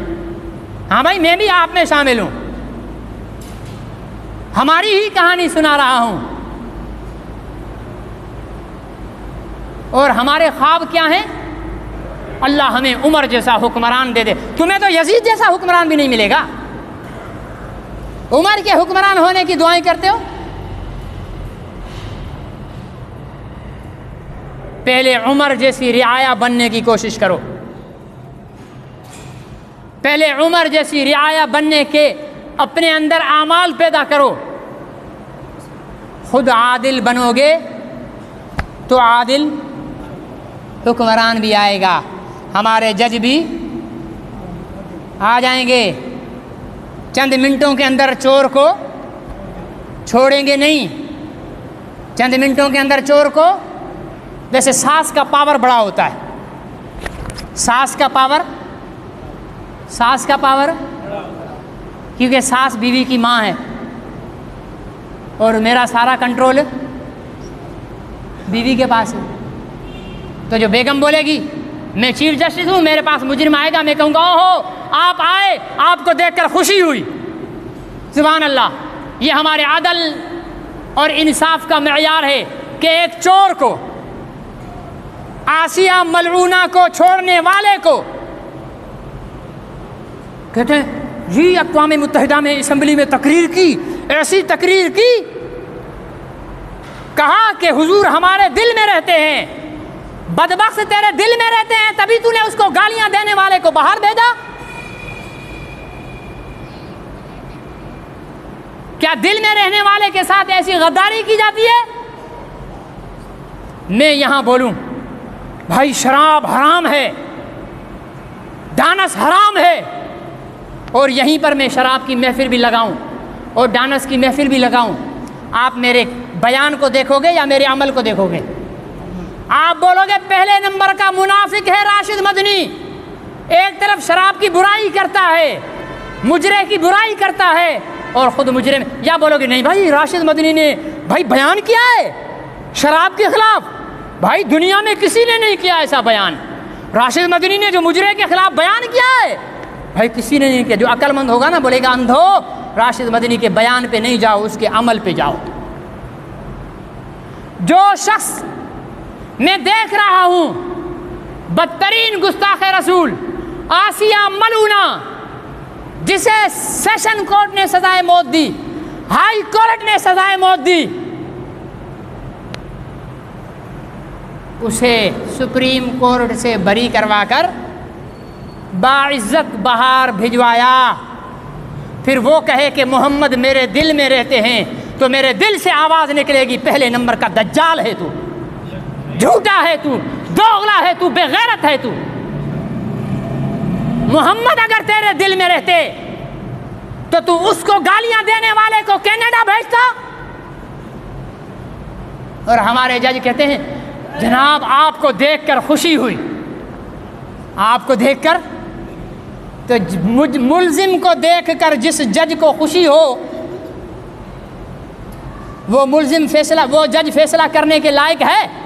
[SPEAKER 1] हाँ भाई, मैं भी आप में शामिल हूँ, हमारी ही कहानी सुना रहा हूँ। और हमारे ख्वाब क्या हैं? अल्लाह हमें उमर जैसा हुक्मरान दे दे। तुम्हें तो यजीद जैसा हुक्मरान भी नहीं मिलेगा। उमर के हुक्मरान होने की दुआएं करते हो। पहले उमर जैसी रियाया बनने की कोशिश करो, पहले उमर जैसी रियाया बनने के अपने अंदर आमाल पैदा करो। खुद आदिल बनोगे तो आदिल हुक्मरान भी आएगा, हमारे जज भी आ जाएंगे। चंद मिनटों के अंदर चोर को छोड़ेंगे नहीं, चंद मिनटों के अंदर चोर को। वैसे सास का पावर बड़ा होता है, सास का पावर, क्योंकि सास बीवी की माँ है और मेरा सारा कंट्रोल बीवी के पास है। तो जो बेगम बोलेगी मैं चीफ जस्टिस हूँ, मेरे पास मुजरिम आएगा, मैं कहूँगा ओहो आप आए, आपको देखकर खुशी हुई, सुभान अल्लाह। ये हमारे अदल और इंसाफ का मेयार है कि एक चोर को, आसिया मलऊना को छोड़ने वाले को कहते हैं जी अक़वाम मुत्तहिदा में असम्बली में तकरीर की, ऐसी तकरीर की, कहा कि हुजूर हमारे दिल में रहते हैं, बदबख्त तेरे दिल में रहते हैं, तभी तूने उसको गालियां देने वाले को बाहर भेजा। क्या दिल में रहने वाले के साथ ऐसी गद्दारी की जाती है? मैं यहां बोलूं भाई, शराब हराम है, डानस हराम है, और यहीं पर मैं शराब की महफिल भी लगाऊं और डानस की महफिल भी लगाऊं। आप मेरे बयान को देखोगे या मेरे अमल को देखोगे? आप बोलोगे पहले नंबर का मुनाफिक है राशिद मदनी, एक तरफ शराब की बुराई करता है, मुजरे की बुराई करता है और ख़ुद मुजरिम। या बोलोगे नहीं भाई, राशिद मदनी ने भाई बयान किया है शराब के ख़िलाफ़। भाई दुनिया में किसी ने नहीं किया ऐसा बयान। राशिद मदनी ने जो मुजरे के ख़िलाफ़ बयान किया है, भाई किसी ने नहीं किया। जो अक्लमंद होगा ना बोलेगा अंधो, राशिद मदनी के बयान पे नहीं जाओ, उसके अमल पे जाओ। जो शख्स मैं देख रहा हूँ बदतरीन गुस्ताख रसूल आसिया मलूना, जिसे सेशन कोर्ट ने सजाए मौत दी, हाई कोर्ट ने सजाए मौत दी, उसे सुप्रीम कोर्ट से बरी करवाकर बाइज्जत बाहर भिजवाया। फिर वो कहे कि मोहम्मद मेरे दिल में रहते हैं, तो मेरे दिल से आवाज़ निकलेगी पहले नंबर का दज्जाल है तू, झूठा है तू, दोगला है तू, बेगैरत है तू। मोहम्मद अगर तेरे दिल में रहते तो तू उसको गालियां देने वाले को कनाडा भेजता। और हमारे जज कहते हैं जनाब आपको देखकर खुशी हुई, आपको देखकर। तो मुल्जिम को देखकर जिस जज को खुशी हो, वो मुल्जिम फैसला, वो जज फैसला करने के लायक है?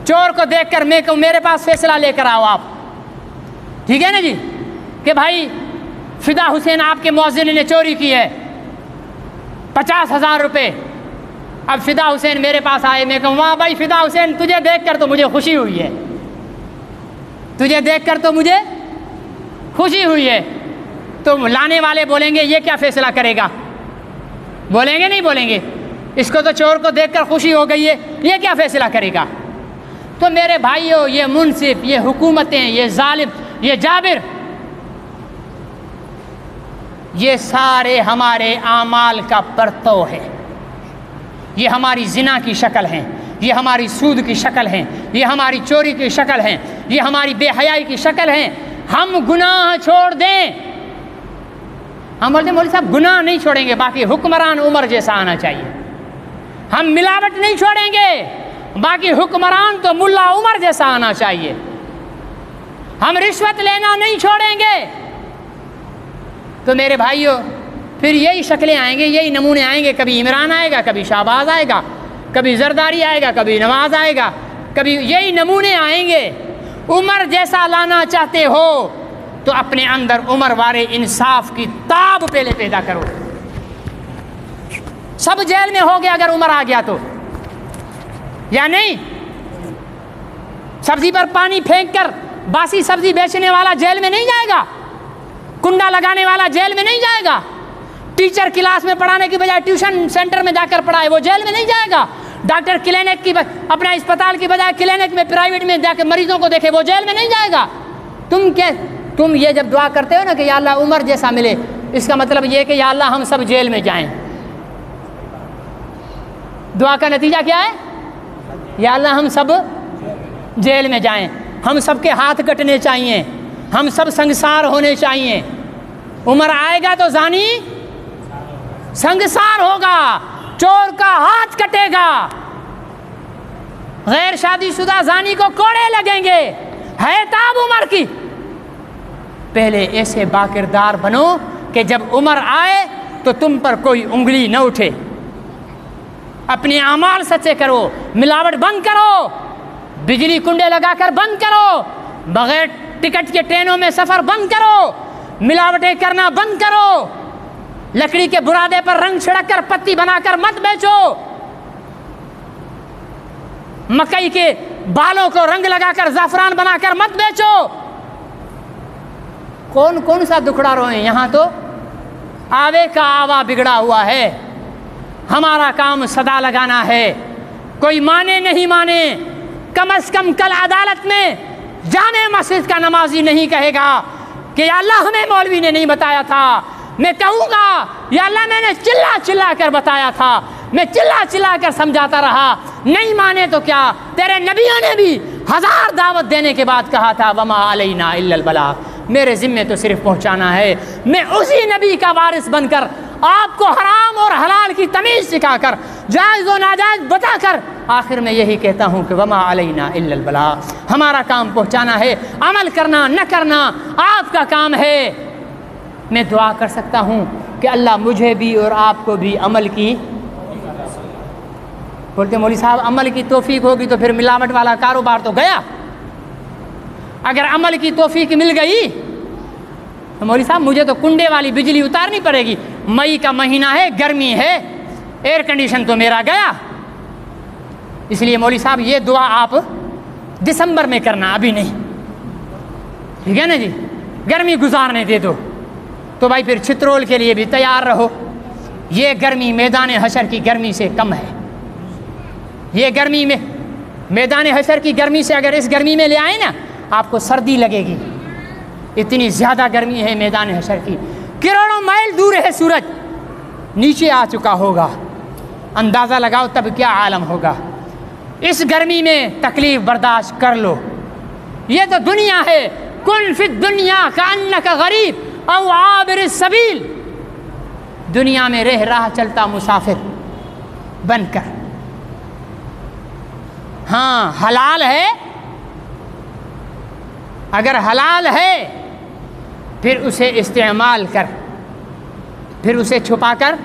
[SPEAKER 1] चोर को देखकर मैं कहूँ मेरे पास फैसला लेकर आओ आप, ठीक है ना जी, कि भाई फिदा हुसैन आपके मुअज्जिन ने चोरी की है 50,000 रुपये। अब फिदा हुसैन मेरे पास आए, मैं कहूँ वाह भाई फिदा हुसैन, तुझे देखकर तो मुझे खुशी हुई है, तुझे देखकर तो मुझे खुशी हुई है। तो लाने वाले बोलेंगे ये क्या फैसला करेगा, बोलेंगे नहीं बोलेंगे, इसको तो चोर को देखकर खुशी हो गई है, ये क्या फैसला करेगा। तो मेरे भाइयों, ये मुनसिफ, ये हुकूमतें, ये जालिम, ये जाबिर, ये सारे हमारे आमाल का परतव है। ये हमारी जिना की शक्ल हैं, ये हमारी सूद की शक्ल हैं, ये हमारी चोरी की शक्ल हैं, ये हमारी बेहयाई की शक्ल हैं। हम गुनाह छोड़ दें, हम बोलते मौलवी साहब गुनाह नहीं छोड़ेंगे, बाकी हुक्मरान उमर जैसा आना चाहिए। हम मिलावट नहीं छोड़ेंगे, बाकी हुक्मरान तो मुल्ला उमर जैसा आना चाहिए। हम रिश्वत लेना नहीं छोड़ेंगे। तो मेरे भाइयों, फिर यही शक्लें आएंगे, यही नमूने आएंगे। कभी इमरान आएगा, कभी शाहबाज आएगा, कभी जरदारी आएगा, कभी नवाज आएगा, कभी यही नमूने आएंगे। उमर जैसा लाना चाहते हो तो अपने अंदर उमर वाले इंसाफ की ताब पहले पैदा करो। सब जेल में हो गया अगर उमर आ गया तो, या नहीं? सब्जी पर पानी फेंक कर बासी सब्जी बेचने वाला जेल में नहीं जाएगा, कुंडा लगाने वाला जेल में नहीं जाएगा, टीचर क्लास में पढ़ाने की बजाय ट्यूशन सेंटर में जाकर पढ़ाए वो जेल में नहीं जाएगा, डॉक्टर क्लिनिक की अपना अस्पताल की बजाय क्लिनिक में प्राइवेट में जाकर मरीजों को देखे वो जेल में नहीं जाएगा। तुम ये जब दुआ करते हो ना कि या अल्लाह उमर जैसा मिले, इसका मतलब ये कि या अल्लाह हम सब जेल में जाएं। दुआ का नतीजा क्या है? या अल्लाह हम सब जेल में जाएं, हम सब के हाथ कटने चाहिए, हम सब संगसार होने चाहिए। उमर आएगा तो जानी संगसार होगा, चोर का हाथ कटेगा, गैर शादीशुदा जानी को कोड़े लगेंगे। है ताब उमर की। पहले ऐसे बाकिरदार बनो कि जब उमर आए तो तुम पर कोई उंगली न उठे। अपने अमाल सच्चे करो, मिलावट बंद करो, बिजली कुंडे लगाकर बंद करो, बगैर टिकट के ट्रेनों में सफ़र बंद करो, मिलावटें करना बंद करो, लकड़ी के बुरादे पर रंग छिड़क कर पत्ती बनाकर मत बेचो, मकई के बालों को रंग लगाकर ज़ाफ़रान बनाकर मत बेचो। कौन कौन सा दुखड़ा रोए? यहाँ तो आवे का आवा बिगड़ा हुआ है। हमारा काम सदा लगाना है, कोई माने नहीं माने, कम से कम कल अदालत में जामे मस्जिद का नमाजी नहीं कहेगा कि या अल्लाह हमें मौलवी ने नहीं बताया था। मैं कहूँगा या अल्लाह मैंने चिल्ला चिल्ला कर बताया था, मैं चिल्ला चिल्ला कर समझाता रहा, नहीं माने तो क्या, तेरे नबियों ने भी 1000 दावत देने के बाद कहा था वमा अलैना इल्लल बलाग, मेरे ज़िम्मे तो सिर्फ पहुँचाना है। मैं उसी नबी का वारिस बनकर आपको हराम और हलाल की तमीज़ सिखाकर, जायज़ और नाजायज़ बताकर आखिर में यही कहता हूँ कि वमा अलैना इल्लल बलाग, हमारा काम पहुँचाना है, अमल करना न करना आपका काम है। मैं दुआ कर सकता हूँ कि अल्लाह मुझे भी और आपको भी अमल की, बोलते मौलवी साहब अमल की तौफीक होगी तो फिर मिलावट वाला कारोबार तो गया। अगर अमल की तौफीक मिल गई तो मौलवी साहब मुझे तो कुंडे वाली बिजली उतारनी पड़ेगी, मई का महीना है, गर्मी है, एयर कंडीशन तो मेरा गया। इसलिए मौलवी साहब ये दुआ आप दिसंबर में करना, अभी नहीं, ठीक है ना जी, गर्मी गुजारने दे दो। तो भाई फिर चित्रोल के लिए भी तैयार रहो। ये गर्मी मैदान हशर की गर्मी से कम है। ये गर्मी में मैदान हशर की गर्मी से अगर इस गर्मी में ले आए ना, आपको सर्दी लगेगी, इतनी ज़्यादा गर्मी है मैदान हशर की। करोड़ों माइल दूर है सूरज, नीचे आ चुका होगा, अंदाज़ा लगाओ तब क्या आलम होगा। इस गर्मी में तकलीफ़ बर्दाश्त कर लो। ये तो दुनिया है, कुल फिद दुनिया का अन्नका गरीब औ आबिर सबील, दुनिया में रह राह चलता मुसाफिर बनकर। हाँ हलाल है, अगर हलाल है फिर उसे इस्तेमाल कर, फिर उसे छुपा कर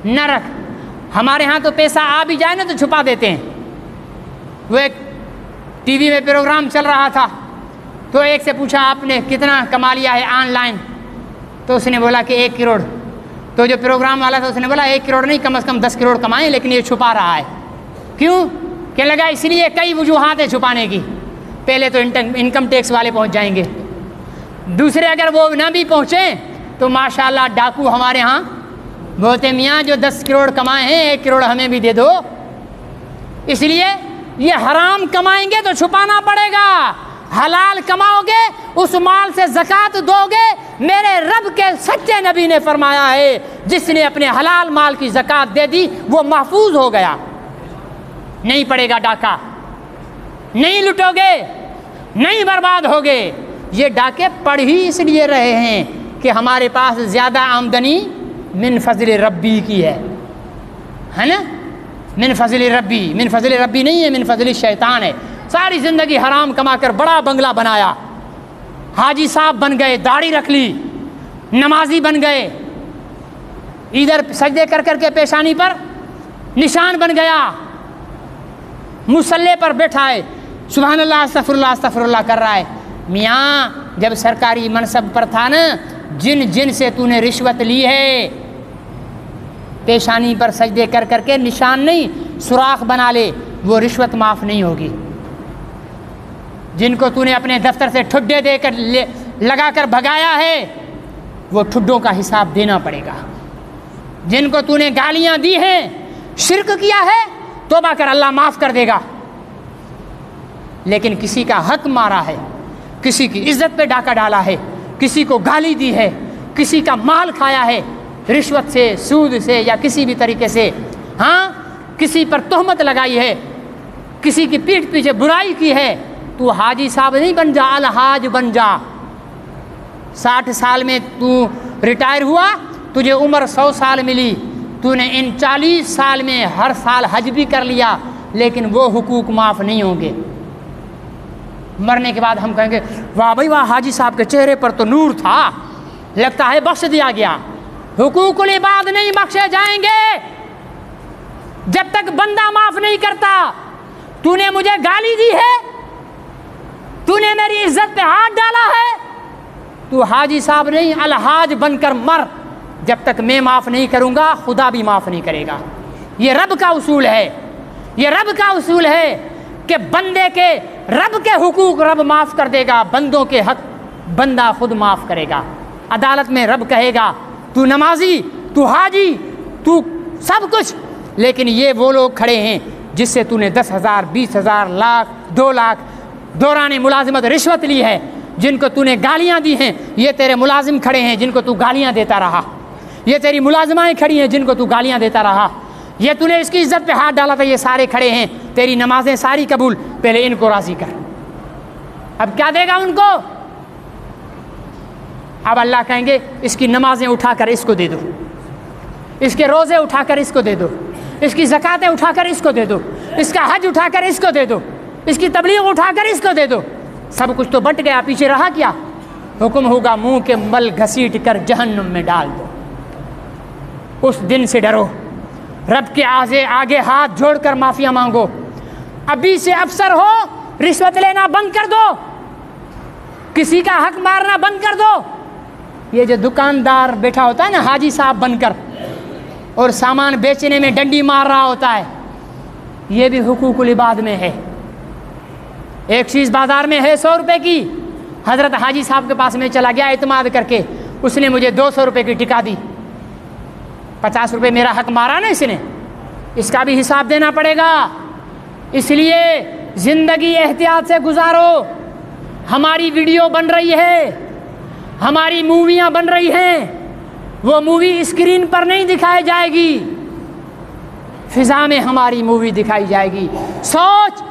[SPEAKER 1] न रख। हमारे यहाँ तो पैसा आ भी जाए ना तो छुपा देते हैं। वो एक टीवी में प्रोग्राम चल रहा था, तो एक से पूछा आपने कितना कमा लिया है ऑनलाइन, तो उसने बोला कि 1 करोड़। तो जो प्रोग्राम वाला था उसने बोला 1 करोड़ नहीं, कम से कम 10 करोड़ कमाएं, लेकिन ये छुपा रहा है। क्यों? क्या लगा? इसलिए कई वजूहात है छुपाने की। पहले तो इनकम टैक्स वाले पहुंच जाएंगे, दूसरे अगर वो ना भी पहुंचे तो माशाल्लाह डाकू हमारे यहाँ बोलते मियाँ जो 10 करोड़ कमाए हैं 1 करोड़ हमें भी दे दो। इसलिए ये हराम कमाएंगे तो छुपाना पड़ेगा, हलाल कमाओगे उस माल से ज़कात दोगे। मेरे रब के सच्चे नबी ने फरमाया है जिसने अपने हलाल माल की ज़कात दे दी वो महफूज हो गया, नहीं पड़ेगा डाका, नहीं लुटोगे, नहीं बर्बाद होगे। ये डाके पड़ ही इसलिए रहे हैं कि हमारे पास ज़्यादा आमदनी मिन फज़ल रब्बी की है ना। मिन फज़ल रब्बी नहीं है, मिन फज़ल शैतान है। सारी ज़िंदगी हराम कमा कर बड़ा बंगला बनाया, हाजी साहब बन गए, दाढ़ी रख ली, नमाजी बन गए, इधर सजदे कर कर के पेशानी पर निशान बन गया, मुसल्ले पर बैठा है, सुभान अल्लाह अस्तगफिरुल्लाह अस्तगफिरुल्लाह कर रहा है। मियाँ जब सरकारी मनसब पर था ना, जिन से तूने रिश्वत ली है, पेशानी पर सजदे कर कर के निशान नहीं सुराख बना ले, वो रिश्वत माफ़ नहीं होगी। जिनको तूने अपने दफ्तर से ठुड्डे देकर लगा कर भगाया है वो ठुड्डों का हिसाब देना पड़ेगा। जिनको तूने गालियां दी हैं, शिर्क किया है, तौबा कर, अल्लाह माफ़ कर देगा। लेकिन किसी का हक मारा है, किसी की इज्जत पे डाका डाला है, किसी को गाली दी है, किसी का माल खाया है रिश्वत से, सूद से या किसी भी तरीके से, हाँ किसी पर तोहमत लगाई है, किसी की पीठ पीछे बुराई की है, तू हाजी साहब नहीं बन जा, अलहाज बन जा। 60 साल में तू रिटायर हुआ, तुझे उम्र 100 साल मिली, तूने इन 40 साल में हर साल हज भी कर लिया, लेकिन वो हुकूक माफ़ नहीं होंगे। मरने के बाद हम कहेंगे वाह भाई वाह, हाजी साहब के चेहरे पर तो नूर था, लगता है बख्श दिया गया। हुकूकुल इबाद नहीं बख्शे जाएंगे जब तक बंदा माफ़ नहीं करता। तूने मुझे गाली दी है, तूने मेरी इज्जत पे हाथ डाला है, तू हाजी साहब नहीं अलहाज बनकर मर, जब तक मैं माफ़ नहीं करूँगा खुदा भी माफ़ नहीं करेगा। ये रब का उसूल है, ये रब का उसूल है कि बंदे के रब के हुकूक रब माफ़ कर देगा, बंदों के हक बंदा खुद माफ़ करेगा। अदालत में रब कहेगा तू नमाजी, तू हाजी, तू सब कुछ, लेकिन ये वो लोग खड़े हैं जिससे तूने 10,000, 20,000, लाख, 2 लाख दौरान मुलाजिमत रिश्वत ली है, जिनको तूने गालियां दी हैं, ये तेरे मुलाजिम खड़े हैं जिनको तू गालियां देता रहा, ये तेरी मुलाजमाएँ खड़ी हैं जिनको तू गालियां देता रहा, ये तूने इसकी इज्जत पे हाथ डाला था, ये सारे खड़े हैं, तेरी नमाजें सारी कबूल, पहले इनको राज़ी कर। अब क्या देगा उनको? अब अल्लाह कहेंगे इसकी नमाजें उठाकर इसको दे दो, इसके रोज़े उठाकर इसको दे दो, इसकी ज़कातें उठाकर इसको दे दो, इसका हज उठाकर इसको दे दो, इसकी तबलीग उठाकर इसको दे दो। सब कुछ तो बट गया, पीछे रहा क्या? हुक्म होगा मुंह के मल घसीट कर जहन्नुम में डाल दो। उस दिन से डरो, रब के आगे हाथ जोड़कर माफ़िया मांगो। अभी से अफसर हो, रिश्वत लेना बंद कर दो, किसी का हक मारना बंद कर दो। ये जो दुकानदार बैठा होता है ना हाजी साहब बनकर और सामान बेचने में डंडी मार रहा होता है, ये भी हुकूकुल इबाद में है। एक चीज़ बाज़ार में है 100 रुपये की, हज़रत हाजी साहब के पास में चला गया इत्माद करके, उसने मुझे 200 रुपये की टिका दी, 50 रुपये मेरा हक मारा ना इसने, इसका भी हिसाब देना पड़ेगा। इसलिए ज़िंदगी एहतियात से गुजारो। हमारी वीडियो बन रही है, हमारी मूवियाँ बन रही हैं, वो मूवी स्क्रीन पर नहीं दिखाई जाएगी, फिज़ा में हमारी मूवी दिखाई जाएगी। सोच,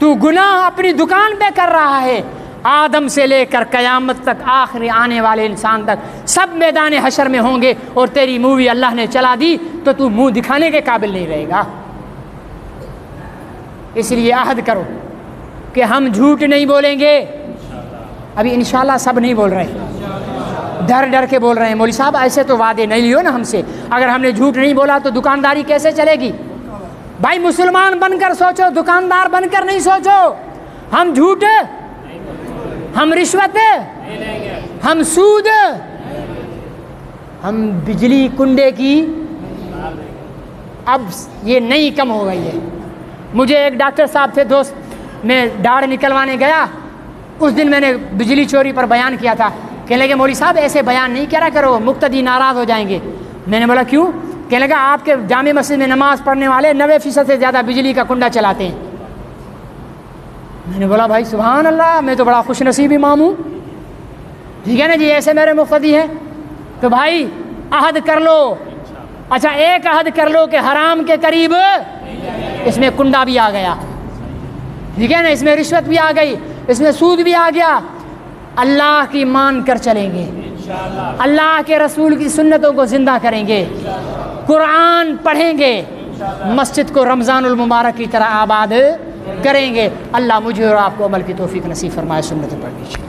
[SPEAKER 1] तू गुनाह अपनी दुकान पे कर रहा है, आदम से लेकर क़यामत तक आखिरी आने वाले इंसान तक सब मैदान हशर में होंगे, और तेरी मूवी अल्लाह ने चला दी तो तू मुंह दिखाने के काबिल नहीं रहेगा। इसलिए अहद करो कि हम झूठ नहीं बोलेंगे। अभी इंशाल्लाह सब नहीं बोल रहे, डर डर के बोल रहे हैं, मौलवी साहब ऐसे तो वादे नहीं लियो ना हमसे, अगर हमने झूठ नहीं बोला तो दुकानदारी कैसे चलेगी? भाई मुसलमान बनकर सोचो, दुकानदार बनकर नहीं सोचो। हम झूठ हम रिश्वत, हम सूद, हम बिजली कुंडे की, अब ये नहीं कम हो गई है। मुझे एक डॉक्टर साहब थे दोस्त, मैं दाढ़ निकलवाने गया, उस दिन मैंने बिजली चोरी पर बयान किया था। कहने लगे मौलवी साहब ऐसे बयान नहीं करा करो, मुक्तदी नाराज़ हो जाएंगे। मैंने बोला क्यों? कहने लगा आपके जामे मस्जिद में नमाज़ पढ़ने वाले 90% से ज़्यादा बिजली का कुंडा चलाते हैं। मैंने बोला भाई सुभान अल्लाह, मैं तो बड़ा खुश नसीब इमाम हूँ। ठीक है ना जी, ऐसे मेरे मुक्तदी हैं। तो भाई अहद कर लो, अच्छा एक अहद कर लो कि हराम के करीब, इसमें कुंडा भी आ गया, ठीक है ना, इसमें रिश्वत भी आ गई, इसमें सूद भी आ गया। अल्लाह की मान कर चलेंगे, अल्लाह के रसूल की सुन्नतों को ज़िंदा करेंगे, कुरान पढ़ेंगे, मस्जिद को रमज़ानुल मुबारक की तरह आबाद करेंगे। अल्लाह मुझे और आपको अमल की तौफीक नसीब फरमाए, सुन्नत पढ़ लीजिए।